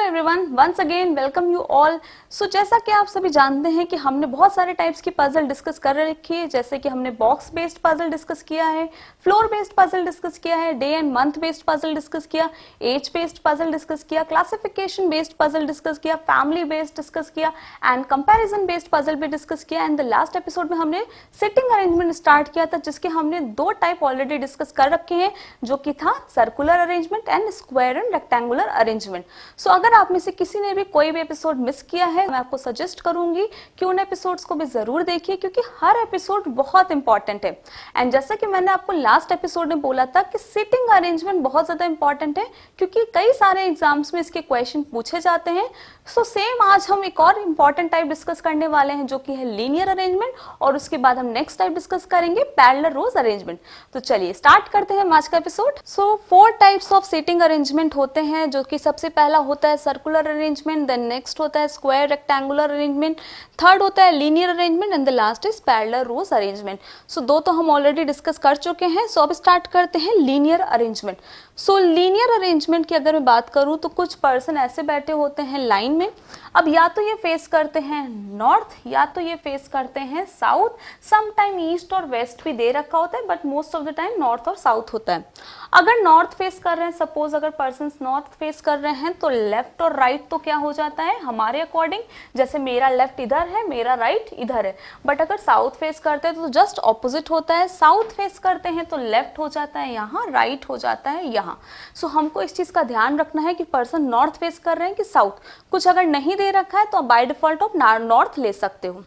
Everyone, once again welcome you all. So जैसा कि आप सभी जानते हैं कि हमने बहुत सारे टाइप्स की पजल डिस्कस कर रखी है, जैसे कि हमने बॉक्स बेस्ड पजल डिस्कस किया है, फ्लोर बेस्ड पजल डिस्कस किया है, day and month based puzzle discuss किया, एज बेस्ड पजल डिस्कस किया, क्लासिफिकेशन बेस्ड पजल डिस्कस किया, फैमिली बेस्ड डिस्कस किया एंड कंपैरिजन बेस्ड पजल भी डिस्कस किया। एंड द लास्ट एपिसोड में हमने सिटिंग अरेंजमेंट स्टार्ट किया था, जिसके हमने दो टाइप ऑलरेडी डिस्कस कर रखे हैं, जो कि था circular arrangement and square and rectangular arrangement. So अगर आप में से किसी ने भी कोई भी एपिसोड मिस किया है, मैं आपको सजेस्ट करूंगी कि उन एपिसोड्स को भी जरूर देखिए, क्योंकि हर एपिसोड बहुत इंपॉर्टेंट है। एंड जैसा कि मैंने आपको लास्ट एपिसोड में बोला था कि सिटिंग अरेंजमेंट बहुत ज्यादा इंपॉर्टेंट है, क्योंकि कई सारे एग्जाम्स में इसके क्वेश्चन पूछे जाते हैं। सो सेम आज हम एक और इंपॉर्टेंट टाइप डिस्कस करने वाले हैं, जो कि है लीनियर अरेंजमेंट, और उसके बाद हम नेक्स्ट टाइप डिस्कस करेंगे पैरेलल रोज अरेंजमेंट। तो चलिए स्टार्ट करते हैं आज का episode. So 4 types of sitting arrangement होते हैं, जो कि सबसे पहला होता है सर्कुलर अरेंजमेंट, देन नेक्स्ट होता है स्क्वायर रेक्टेंगुलर अरेंजमेंट, थर्ड होता है linear arrangement and the last is parallel rows arrangement. So दो तो हम ऑलरेडी डिस्कस कर चुके हैं। सो अब स्टार्ट करते हैं लीनियर अरेंजमेंट। सो लीनियर अरेंजमेंट की अगर मैं बात करूं तो कुछ पर्सन ऐसे बैठे होते हैं लाइन में। अब या तो ये फेस करते हैं नॉर्थ, या तो ये फेस करते हैं साउथ, सम टाइम ईस्ट और वेस्ट भी दे रखा होता है, but most of the time north और साउथ होता है। अगर नॉर्थ फेस कर रहे हैं, सपोज अगर पर्सन नॉर्थ फेस कर रहे हैं, तो लेफ्ट और राइट तो क्या हो जाता है हमारे अकॉर्डिंग, जैसे मेरा लेफ्ट इधर है, मेरा राइट इधर है। बट अगर साउथ फेस करते हैं तो जस्ट ऑपोजिट होता है। साउथ फेस करते हैं तो लेफ्ट हो जाता है यहाँ, राइट हो जाता है यहाँ। सो हमको इस चीज का ध्यान रखना है कि पर्सन नॉर्थ फेस कर रहे हैं कि साउथ। कुछ अगर नहीं दे रखा है तो आप बाय डिफॉल्ट आप नॉर्थ ले सकते हो।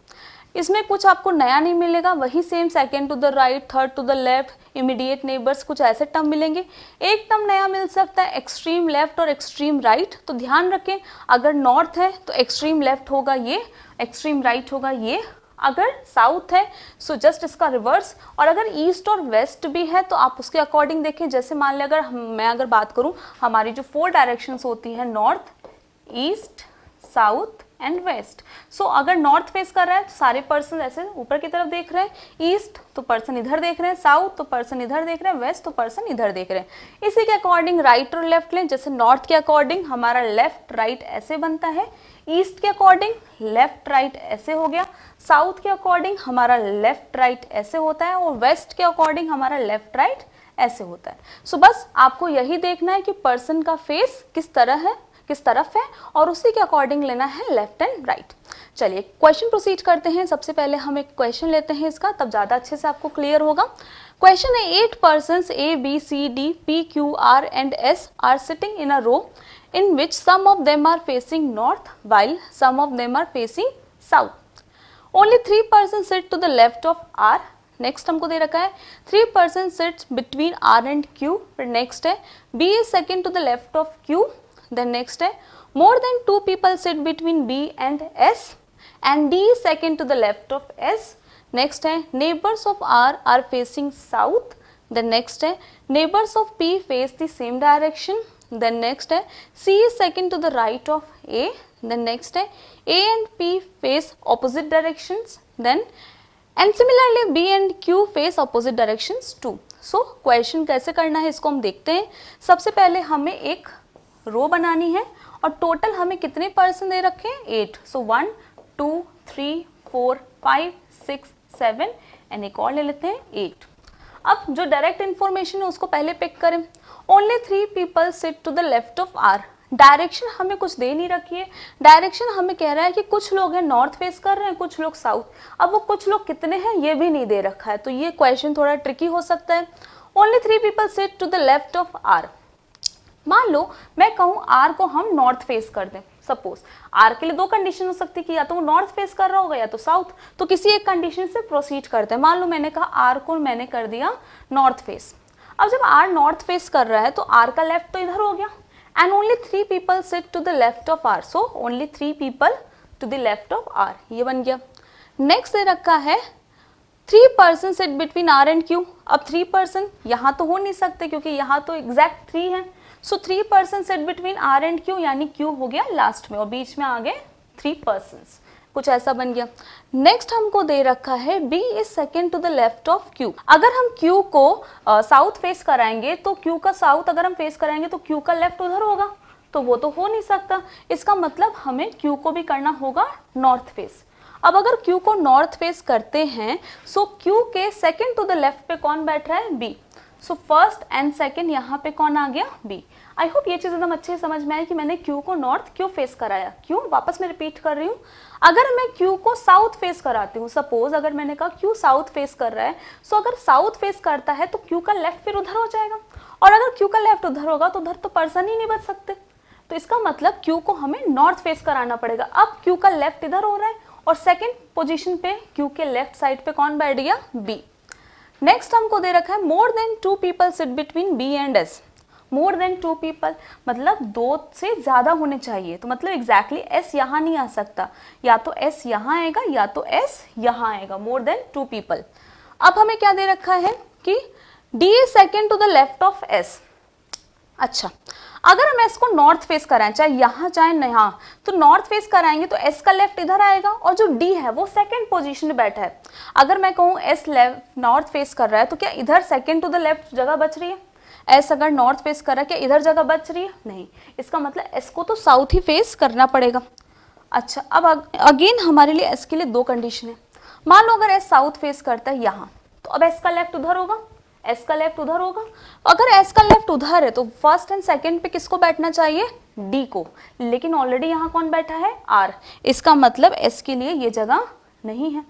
इसमें कुछ आपको नया नहीं मिलेगा, वही same second to the right, third to the left, immediate neighbours, कुछ ऐसे टर्म मिलेंगे। एक टर्म नया मिल सकता है एक्सट्रीम लेफ्ट और एक्सट्रीम राइट। तो ध्यान रखें, अगर नॉर्थ है तो एक्सट्रीम लेफ्ट होगा ये, एक्सट्रीम राइट होगा ये। अगर साउथ है सो जस्ट इसका रिवर्स, और अगर ईस्ट और वेस्ट भी है तो आप उसके अकॉर्डिंग देखें। जैसे मान लिया अगर मैं बात करूं, हमारी जो 4 डायरेक्शंस होती है north, east, south and west. So अगर नॉर्थ फेस कर रहा है तो सारे पर्सन ऐसे ऊपर की तरफ देख रहे हैं, ईस्ट तो पर्सन इधर देख रहे हैं, साउथ तो पर्सन इधर देख रहे हैं, वेस्ट तो पर्सन इधर देख रहे हैं। इसी के अकॉर्डिंग राइट और लेफ्ट लें। जैसे नॉर्थ के अकॉर्डिंग हमारा लेफ्ट राइट ऐसे बनता है, ईस्ट के अकॉर्डिंग लेफ्ट राइट ऐसे हो गया, साउथ के अकॉर्डिंग हमारा लेफ्ट राइट ऐसे होता है, और वेस्ट के अकॉर्डिंग हमारा लेफ्ट राइट ऐसे होता है। सो बस आपको यही देखना है कि पर्सन का फेस किस तरफ है, और उसी के अकॉर्डिंग लेना है लेफ्ट एंड राइट। चलिए क्वेश्चन प्रोसीड करते हैं। सबसे पहले हम एक क्वेश्चन लेते हैं इसका, तब ज्यादा अच्छे से आपको क्लियर होगा। क्वेश्चन है 8 persons A, B, C, D, P, Q, R and S are sitting in a row in which some of them are facing north while some of them are facing south. Only 3 persons sit to the left of R. Next हमको दे रखा है 3 persons sit between R and Q. Next है B is second to the left of Q. Then next है more than 2 people sit between B and S and D is second to the left of S. Next है neighbors of R are facing south. Then next है neighbors of P face the same direction. Then next है C is second to the right of A. Then next है A and P face opposite directions. Then and similarly B and Q face opposite directions too. So question कैसे करना है इसको हम देखते हैं। सबसे पहले हमें एक रो बनानी है, और टोटल हमें कितने पर्सन दे रखे हैं 8। सो 1 2 3 4 5 6 7 एंड एक और ले लेते हैं 8। अब जो डायरेक्ट इंफॉर्मेशन है उसको पहले पिक करें। Only 3 people sit to the left of R. Direction हमें कुछ दे नहीं रखी है, डायरेक्शन हमें कह रहा है कि कुछ लोग हैं नॉर्थ फेस कर रहे हैं, कुछ लोग साउथ। अब वो कुछ लोग कितने हैं ये भी नहीं दे रखा है, तो ये क्वेश्चन थोड़ा ट्रिकी हो सकता है। Only 3 people sit to the left of R. मान लो मैं कहूं आर को हम नॉर्थ फेस कर दें। सपोज आर के लिए 2 कंडीशन हो सकती है कि या तो वो नॉर्थ फेस कर रहा होगा या तो साउथ। तो किसी एक कंडीशन से प्रोसीड करते हैं। मान लो मैंने कहा आर को मैंने कर दिया नॉर्थ फेस। अब जब आर नॉर्थ फेस कर रहा है तो आर का लेफ्ट तो इधर हो गया, and only 3 people sit to the left of R. So only 3 people to the left of R, ये बन गया। नेक्स्ट दे रखा है 3 person sit between R and Q. अब 3 पर्सन यहाँ तो हो नहीं सकते क्योंकि यहाँ तो एग्जैक्ट 3 है। So 3 person sit between R and Q, यानी क्यू हो गया लास्ट में और बीच में आ गए 3 पर्सन्स, कुछ ऐसा बन गया। नेक्स्ट हमको दे रखा है B is second to the left of Q। अगर हम Q को साउथ फेस कराएंगे तो Q का साउथ अगर हम फेस कराएंगे तो Q का लेफ्ट उधर होगा, तो वो तो हो नहीं सकता। इसका मतलब हमें Q को भी करना होगा नॉर्थ फेस। अब अगर Q को नॉर्थ फेस करते हैं, सो Q के सेकंड टू द लेफ्ट पे कौन बैठ रहा है? B। So first and second यहाँ पे कौन आ गया? B। आई होप ये चीज एकदम अच्छे से समझ में आई कि मैंने Q को नॉर्थ क्यों फेस कराया। क्यों? वापस मैं रिपीट कर रही हूँ। अगर मैं Q को साउथ फेस कराती हूँ, सपोज अगर मैंने कहा Q साउथ फेस कर रहा है, सो अगर साउथ फेस करता है तो Q का लेफ्ट फिर उधर हो जाएगा, और अगर Q का लेफ्ट उधर होगा तो उधर तो पर्सन ही नहीं बच सकते। तो इसका मतलब Q को हमें नॉर्थ फेस कराना पड़ेगा। अब Q का लेफ्ट इधर हो रहा है और सेकेंड पोजीशन पे Q के लेफ्ट साइड पे कौन बैठ गया? B। नेक्स्ट हमको दे रखा है मोर than 2 people sit between B and S। More than 2 people मतलब 2 से ज्यादा होने चाहिए, तो मतलब एग्जैक्टली S यहाँ नहीं आ सकता, या तो S यहाँ आएगा या तो S यहाँ आएगा। More than 2 people. अब हमें क्या दे रखा है कि D is second to the left of S। अच्छा, अगर हम S को नॉर्थ फेस कराएं, चाहे यहाँ चाहे यहाँ, तो नॉर्थ फेस कराएंगे तो S का लेफ्ट इधर आएगा और जो D है वो सेकंड पोजीशन में बैठा है। अगर मैं कहूँ S लेफ्ट नॉर्थ फेस कर रहा है तो क्या इधर सेकंड टू द लेफ्ट जगह बच रही है? S अगर नॉर्थ फेस कर रहा है, क्या इधर जगह बच रही है? नहीं। इसका मतलब S को तो साउथ ही फेस करना पड़ेगा। अच्छा, अब अगेन हमारे लिए S के लिए 2 कंडीशन है। मान लो अगर S साउथ फेस करता है यहाँ, तो अब S का लेफ्ट उधर होगा, S का लेफ्ट उधर होगा। अगर S का लेफ्ट उधर है तो फर्स्ट एंड सेकंड पे किसको बैठना चाहिए? D को। लेकिन ऑलरेडी यहाँ कौन बैठा है? R। इसका मतलब S के लिए ये जगह नहीं है।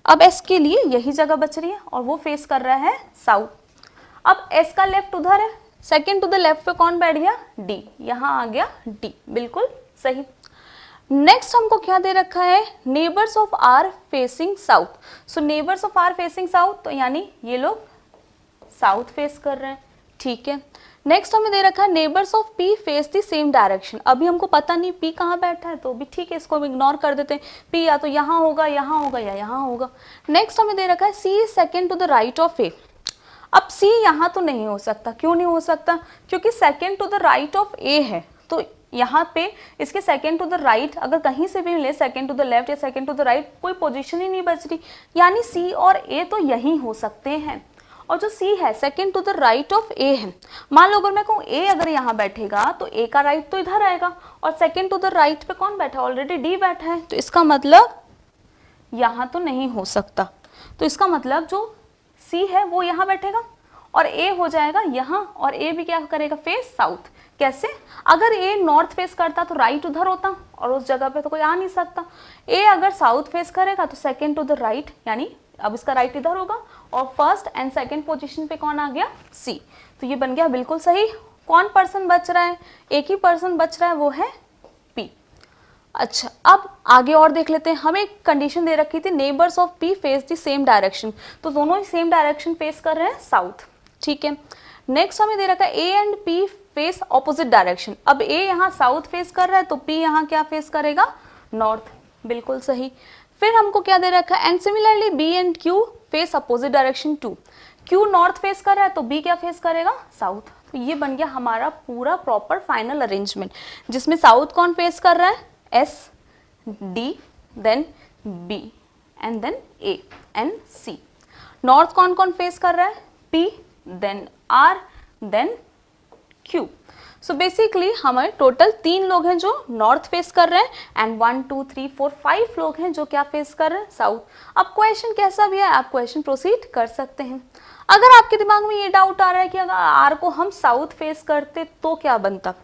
अब S के लिए यही जगह बच रही है और वो फेस कर रहा है साउथ। अब S का लेफ्ट उधर है, सेकंड टू द लेफ्ट पे कौन बैठ गया? D। यहाँ आ गया D, बिल्कुल सही। नेक्स्ट हमको क्या दे रखा है? Neighbours of R facing south. So neighbours of R facing south, तो यानी ये लोग साउथ फेस कर रहे हैं, ठीक है। नेक्स्ट हमें दे रखा है neighbours of P face the same direction. अभी हमको पता नहीं P कहाँ बैठा है, तो भी ठीक है, इसको इग्नोर कर देते हैं। P या तो यहाँ होगा, यहाँ होगा या यहाँ होगा। नेक्स्ट हमें दे रखा है C is second to the right of A। अब C यहाँ तो नहीं हो सकता। क्यों नहीं हो सकता? क्योंकि second to the right of A है, तो यहाँ पे इसके सेकेंड टू द राइट अगर कहीं से भी मिले, सेकेंड टू द लेफ्ट या सेकेंड टू द राइट, कोई पोजीशन ही नहीं बच रही, यानी C और A तो यही हो सकते हैं। और जो C है second to the right of A है, मान लो अगर मैं कहूँ A अगर यहाँ बैठेगा तो A का राइट तो इधर आएगा और सेकेंड टू द राइट पे कौन बैठा है? ऑलरेडी D बैठा है, तो इसका मतलब यहाँ तो नहीं हो सकता। तो इसका मतलब जो C है वो यहाँ बैठेगा और A हो जाएगा यहाँ, और A भी क्या करेगा? Face south. कैसे? अगर A नॉर्थ फेस करता तो राइट उधर होता और उस जगह पे तो कोई आ नहीं सकता। A अगर साउथ फेस करेगा तो सेकेंड टू द राइट, यानी अब इसका राइट इधर होगा और फर्स्ट एंड सेकेंड पोजीशन पे कौन आ गया? C। तो ये बन गया बिल्कुल सही। कौन पर्सन बच रहा है? एक ही पर्सन बच रहा है, वो है P। अच्छा, अब आगे और देख लेते हैं। हमें एक कंडीशन दे रखी थी neighbours of P face the same direction, तो दोनों ही सेम डायरेक्शन फेस कर रहे हैं साउथ, ठीक है। नेक्स्ट हमें दे रखा है A and P face opposite direction. अब A यहाँ साउथ फेस कर रहा है तो P यहाँ क्या फेस करेगा? नॉर्थ, बिल्कुल सही। फिर हमको क्या दे रखा है? And similarly B and Q face opposite direction too. Q north face कर रहा है तो B क्या फेस करेगा? साउथ। तो ये बन गया हमारा पूरा प्रॉपर फाइनल अरेंजमेंट, जिसमें साउथ कौन फेस कर रहा है? S, D, then B and then A and C। North कौन कौन फेस कर रहा है? P, then R, then Q। So basically हमारे टोटल 3 लोग हैं जो नॉर्थ फेस कर रहे हैं एंड 1 2 3 4 5 लोग हैं जो क्या फेस कर रहे हैं? साउथ। अब क्वेश्चन कैसा भी है, आप क्वेश्चन प्रोसीड कर सकते हैं। अगर आपके दिमाग में ये डाउट आ रहा है कि अगर आर को हम साउथ फेस करते तो क्या बनता,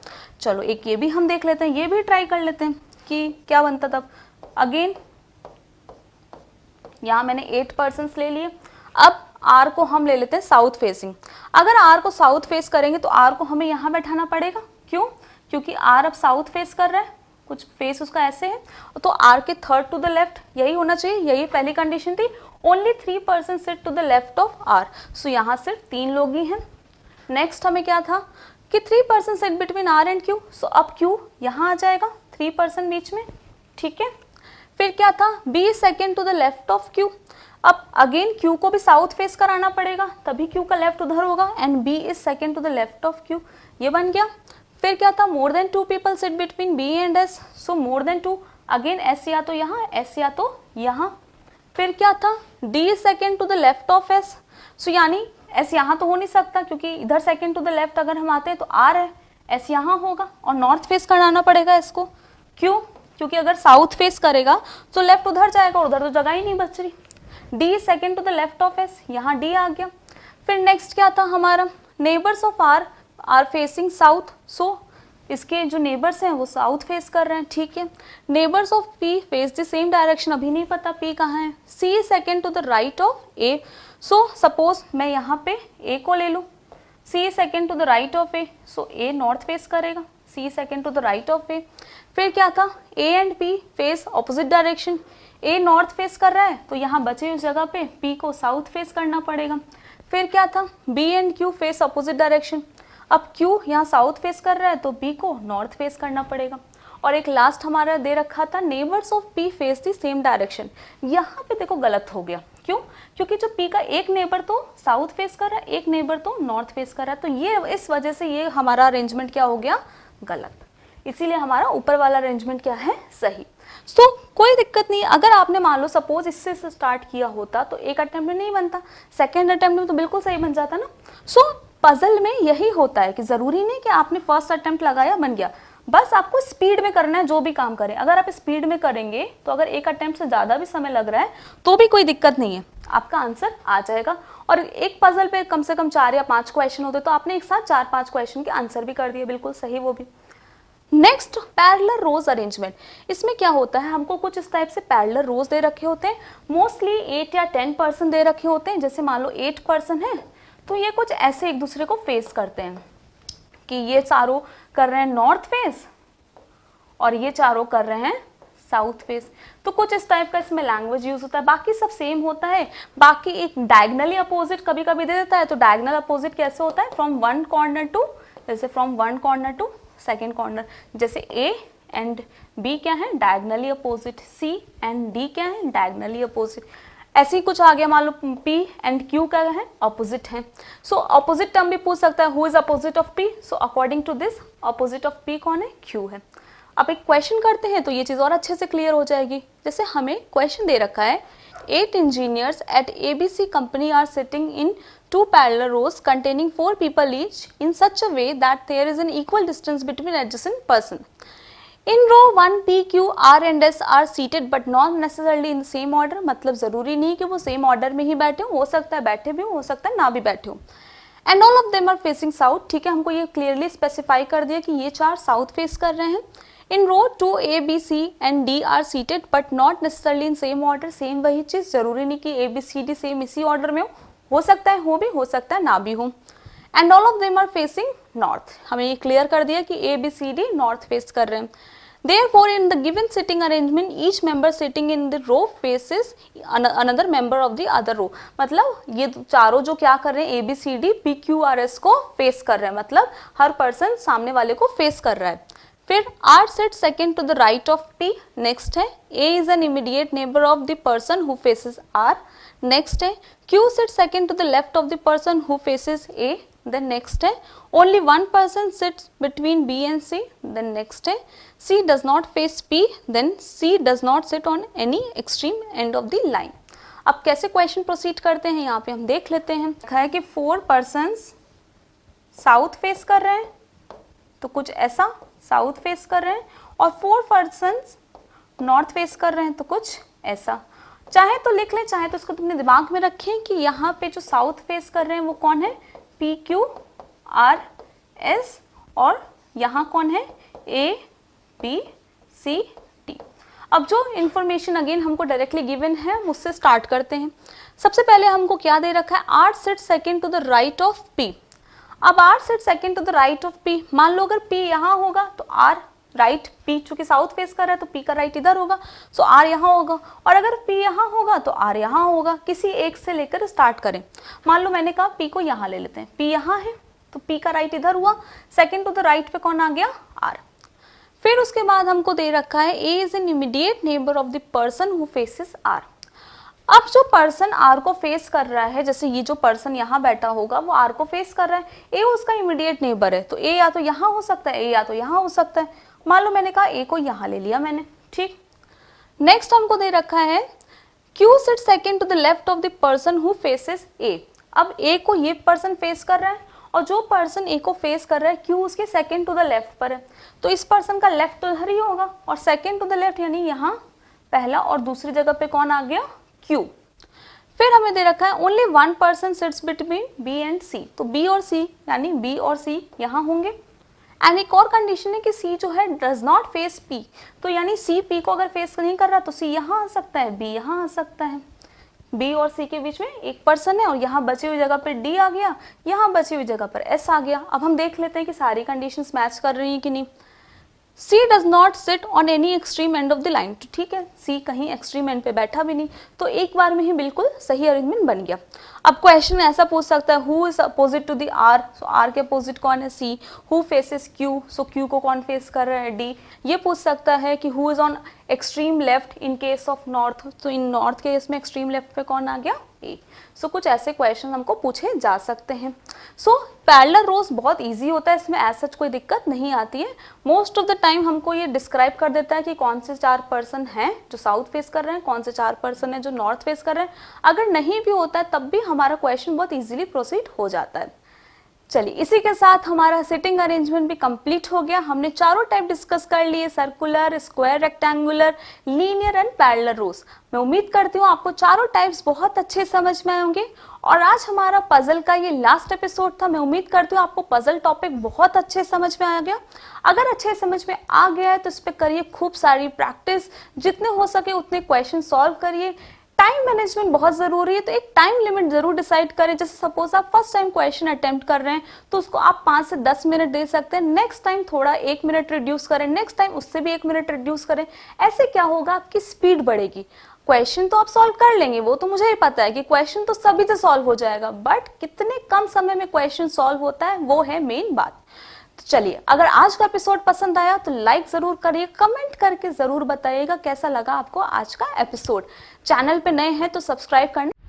चलो एक ये भी हम देख लेते हैं, ये भी ट्राई कर लेते हैं कि क्या बनता तब। अगेन यहाँ मैंने 8 पर्सन्स ले लिए। अब आर को हम ले लेते हैं साउथ फेसिंग। अगर आर को साउथ फेस करेंगे तो आर को हमें यहाँ बैठाना पड़ेगा। क्यों? क्योंकि आर अब साउथ फेस कर रहा है, कुछ फेस उसका ऐसे है, तो आर के थर्ड टू द लेफ्ट यही होना चाहिए, यही पहली कंडीशन थी। Only 3 person sit to the left of R, so यहाँ सिर्फ 3 लोग ही हैं। नेक्स्ट हमें क्या था कि 3 person sit between R and Q, so अब क्यू यहाँ आ जाएगा, 3 पर्सन बीच में, ठीक है। फिर क्या था? B second to the left of Q. अब अगेन क्यू को भी साउथ फेस कराना पड़ेगा, तभी क्यू का लेफ्ट उधर होगा and B is second to the left of Q, ये बन गया। फिर क्या था? More than 2 people sit between B and S, so more than 2, again S या तो यहाँ, एस या तो यहाँ। फिर क्या था? D is second to the left of S, so यानी एस यहाँ तो हो नहीं सकता क्योंकि इधर सेकेंड टू द लेफ्ट अगर हम आते हैं तो आर है, एस यहाँ होगा और नॉर्थ फेस कराना पड़ेगा इसको। क्यों? क्योंकि अगर साउथ फेस करेगा तो लेफ्ट उधर जाएगा, उधर तो जगह ही नहीं बच रही। D second to the left of S, यहाँ डी आ गया। फिर नेक्स्ट क्या था हमारा, neighbours of R facing south, so इसके जो नेबर्स हैं वो साउथ फेस कर रहे हैं, ठीक है। Neighbours of P face the same direction, अभी नहीं पता पी कहाँ है। C second to the right of A, so suppose मैं यहाँ पे ए को ले लूँ, C second to the right of A, so A north face करेगा, C second to the right of A. फिर क्या था, A and P face opposite direction, A north face कर रहा है तो यहाँ बचे उस जगह पे पी को साउथ फेस करना पड़ेगा। फिर क्या था, B and Q face opposite direction, अब क्यू यहाँ साउथ फेस कर रहा है तो बी को नॉर्थ फेस करना पड़ेगा। और एक लास्ट हमारा दे रखा था, neighbours of P face the same direction, यहाँ पे देखो गलत हो गया। क्यों? क्योंकि जो पी का एक नेबर तो साउथ फेस कर रहा है, एक नेबर तो नॉर्थ फेस कर रहा है, तो ये इस वजह से ये हमारा अरेंजमेंट क्या हो गया, गलत। इसीलिए हमारा ऊपर वाला अरेंजमेंट क्या है, सही। सो कोई दिक्कत नहीं, अगर आपने मान लो सपोज इससे स्टार्ट किया होता तो एक अटेम्प्ट में नहीं बनता, सेकेंड अटेम्प्ट में तो बिल्कुल सही बन जाता ना। सो पजल में यही होता है कि जरूरी नहीं कि आपने फर्स्ट अटेम्प्ट लगाया बन गया, बस आपको स्पीड में करना है जो भी काम करें। अगर आप स्पीड में करेंगे तो अगर एक अटेम्प्ट से ज्यादा भी समय लग रहा है तो भी कोई दिक्कत नहीं है, आपका आंसर आ जाएगा। और एक पजल पे कम से कम 4 या 5 क्वेश्चन होते तो आपने एक साथ 4-5 क्वेश्चन के आंसर भी कर दिए, बिल्कुल सही वो भी। Next, parallel rows arrangement. इसमें क्या होता है, हमको कुछ इस टाइप से पैरेलल रोज दे रखे होते हैं, मोस्टली 8 या 10 पर्सन दे रखे होते हैं। जैसे मान लो 8 पर्सन है तो ये कुछ ऐसे एक दूसरे को फेस करते हैं कि ये चारों कर रहे हैं नॉर्थ फेस और ये चारों कर रहे हैं साउथ फेस। तो कुछ इस टाइप का इसमें लैंग्वेज यूज होता है, बाकी सब सेम होता है। बाकी एक डायगनली अपोजिट कभी कभी दे देता है, तो डायगनल अपोजिट कैसे होता है, फ्रॉम वन कॉर्नर टू, जैसे from one corner to second corner, जैसे ए एंड बी क्या है, diagonally opposite, C and D क्या है, डायगनली अपोजिट। ऐसे ही कुछ आ गया, मान लो P एंड Q क्या है, अपोजिट है। सो अपोजिट टर्म भी पूछ सकता है, who is opposite of P, so according to this opposite of P कौन है, Q है। अब एक क्वेश्चन करते हैं तो ये चीज और अच्छे से क्लियर हो जाएगी। जैसे हमें क्वेश्चन दे रखा है, 8 engineers at ABC company are sitting in 2 parallel rows containing 4 people each in such a way that there is an equal distance between adjacent person. In row 1 P, Q, R and S are seated but not necessarily in the same order, मतलब जरूरी नहीं कि वो same order में ही बैठे हो सकता है बैठे भी हो सकता है ना भी बैठे हो। And all of them are facing south, ठीक है, हमको ये क्लियरली स्पेसिफाई कर दिया कि ये 4 साउथ फेस कर रहे हैं। इन रो 2 A, B, C and D are seated but not necessarily in same order, same वही चीज, जरूरी नहीं कि A, B, C, D same इसी ऑर्डर में हो सकता है हो भी हो सकता है ना भी हो। And all of them are facing north, हमें ये क्लियर कर दिया कि A, B, C, D north face कर रहे हैं। Therefore, in the given sitting arrangement, each member sitting in the row faces another member of the other row. मतलब ये चारों जो क्या कर रहे हैं, A, B, C, D, P, Q, R, S को फेस कर रहे हैं, मतलब हर पर्सन सामने वाले को फेस कर रहा है। फिर R sits second to the right of P, next है A is an immediate neighbor of the person who faces R, next है Q sits second to the left of the person who faces A, then next है only one person sits between B and C, then next है C does not face P, then C does not sit on any extreme end of the line. अब कैसे question proceed करते हैं यहाँ पे हम देख लेते हैं। लिखा है कि 4 पर्सन्स साउथ फेस कर रहे हैं तो कुछ ऐसा साउथ फेस कर रहे हैं, और 4 पर्सन्स नॉर्थ फेस कर रहे हैं तो कुछ ऐसा। चाहे तो लिख लें, चाहे तो इसको तुमने दिमाग में रखें कि यहाँ पे जो साउथ फेस कर रहे हैं वो कौन है, P, Q, R, S, और यहाँ कौन है A, B, C, D। अब जो इंफॉर्मेशन अगेन हमको डायरेक्टली गिवन है उससे स्टार्ट करते हैं। सबसे पहले हमको क्या दे रखा है, R sits second to the right of P। अब R sits second to the right of P, मान लो अगर P यहाँ होगा तो R राइट, P चूंकि साउथ फेस कर रहा है तो P का राइट इधर होगा, सो R यहाँ होगा, और अगर P यहाँ होगा तो R यहाँ होगा। किसी एक से लेकर स्टार्ट करें, मान लो मैंने कहा P को यहाँ ले लेते हैं, P यहाँ है तो P का राइट इधर हुआ, सेकेंड टू द राइट पे कौन आ गया, R। फिर उसके बाद हमको दे रखा है A is an immediate neighbor of the person who faces R। अब जो पर्सन R को फेस कर रहा है, जैसे ये जो पर्सन यहाँ बैठा होगा वो R को फेस कर रहा है, A उसका इमीडिएट नेबर है तो A या तो यहाँ हो सकता है, A या तो यहाँ हो सकता है। मान लो मैंने कहा A को यहाँ ले लिया मैंने, ठीक। नेक्स्ट हमको दे रखा है Q sits second to the left of the person who faces A। अब A को ये पर्सन फेस कर रहा है और जो पर्सन ए को फेस कर रहा है क्यू उसके सेकंड टू द लेफ्ट पर है, तो इस पर्सन का लेफ्ट तो इधर ही होगा और सेकंड टू द लेफ्ट यानी यहाँ पहला और दूसरी जगह पे कौन आ गया, क्यू। फिर हमें दे रखा है only one person sits between B and C, तो बी और सी यानी बी और सी यहाँ होंगे। एंड एक और कंडीशन है कि सी जो है डज नॉट फेस पी, तो यानी सी पी को अगर फेस नहीं कर रहा तो सी यहाँ आ सकता है, बी यहाँ आ सकता है। बी और सी के बीच में एक पर्सन है और यहाँ बची हुई जगह पर डी आ गया, यहाँ बची हुई जगह पर एस आ गया। अब हम देख लेते हैं कि सारी कंडीशंस मैच कर रही हैं कि नहीं। C does not sit on any extreme end of the line, तो ठीक है C कहीं एक्सट्रीम एंड पे बैठा भी नहीं, तो एक बार में ही बिल्कुल सही अरेंजमेंट बन गया। अब क्वेश्चन ऐसा पूछ सकता है who is opposite to the R, so R के अपोजिट कौन है C, who faces Q, so Q को कौन फेस कर रहा है D। ये पूछ सकता है कि who is on extreme left in case of north, तो इन नॉर्थ केस में एक्सट्रीम लेफ्ट पे कौन आ गया A। सो कुछ ऐसे क्वेश्चन हमको पूछे जा सकते हैं। सो पैरेलल रोज बहुत इजी होता है, इसमें एज सच कोई दिक्कत नहीं आती है। मोस्ट ऑफ द टाइम हमको ये डिस्क्राइब कर देता है कि कौन से 4 पर्सन हैं जो साउथ फेस कर रहे हैं, कौन से 4 पर्सन हैं जो नॉर्थ फेस कर रहे हैं। अगर नहीं भी होता है तब भी हमारा क्वेश्चन बहुत इजीली प्रोसीड हो जाता है। चलिए इसी के साथ हमारा सिटिंग अरेंजमेंट भी कंप्लीट हो गया। हमने चारों टाइप डिस्कस कर लिए, circular, square, rectangular, linear and parallel रोज। मैं उम्मीद करती हूँ आपको चारों टाइप्स बहुत अच्छे समझ में आए होंगे। और आज हमारा पजल का ये लास्ट एपिसोड था। मैं उम्मीद करती हूँ आपको पजल टॉपिक बहुत अच्छे समझ में आ गया। अगर अच्छे समझ में आ गया है तो इस पर करिए खूब सारी प्रैक्टिस, जितने हो सके उतने क्वेश्चन सॉल्व करिए। टाइम मैनेजमेंट बहुत जरूरी है, तो एक टाइम लिमिट जरूर डिसाइड करें। जैसे सपोज आप फर्स्ट टाइम क्वेश्चन अटेम्प्ट कर रहे हैं तो उसको आप 5 से 10 मिनट दे सकते हैं। नेक्स्ट टाइम थोड़ा 1 मिनट रिड्यूस करें, नेक्स्ट टाइम उससे भी 1 मिनट रिड्यूस करें। ऐसे क्या होगा, आपकी स्पीड बढ़ेगी। क्वेश्चन तो आप सॉल्व कर लेंगे, वो तो मुझे ही पता है कि क्वेश्चन तो सभी से सॉल्व हो जाएगा, बट कितने कम समय में क्वेश्चन सॉल्व होता है वो है मेन बात। तो चलिए, अगर आज का एपिसोड पसंद आया तो लाइक जरूर करिए, कमेंट करके जरूर बताइएगा कैसा लगा आपको आज का एपिसोड। चैनल पे नए हैं तो सब्सक्राइब करना